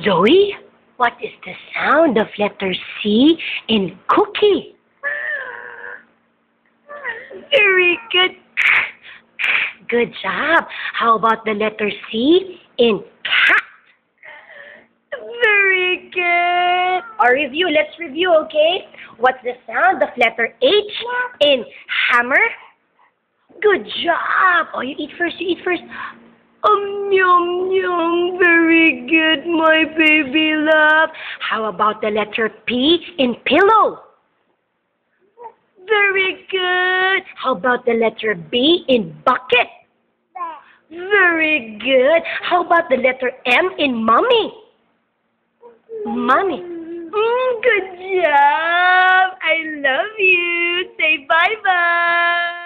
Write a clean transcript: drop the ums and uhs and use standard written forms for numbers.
Zoe, what is the sound of letter C in cookie? Very good. Good job. How about the letter C in cat? Very good. Let's review, okay? What's the sound of letter H in hammer? Good job. Oh, you eat first. Yum, yum. Very good, my baby love. How about the letter P in pillow? Very good. How about the letter B in bucket? Very good. How about the letter M in mommy? Mommy. Good job. I love you. Say bye-bye.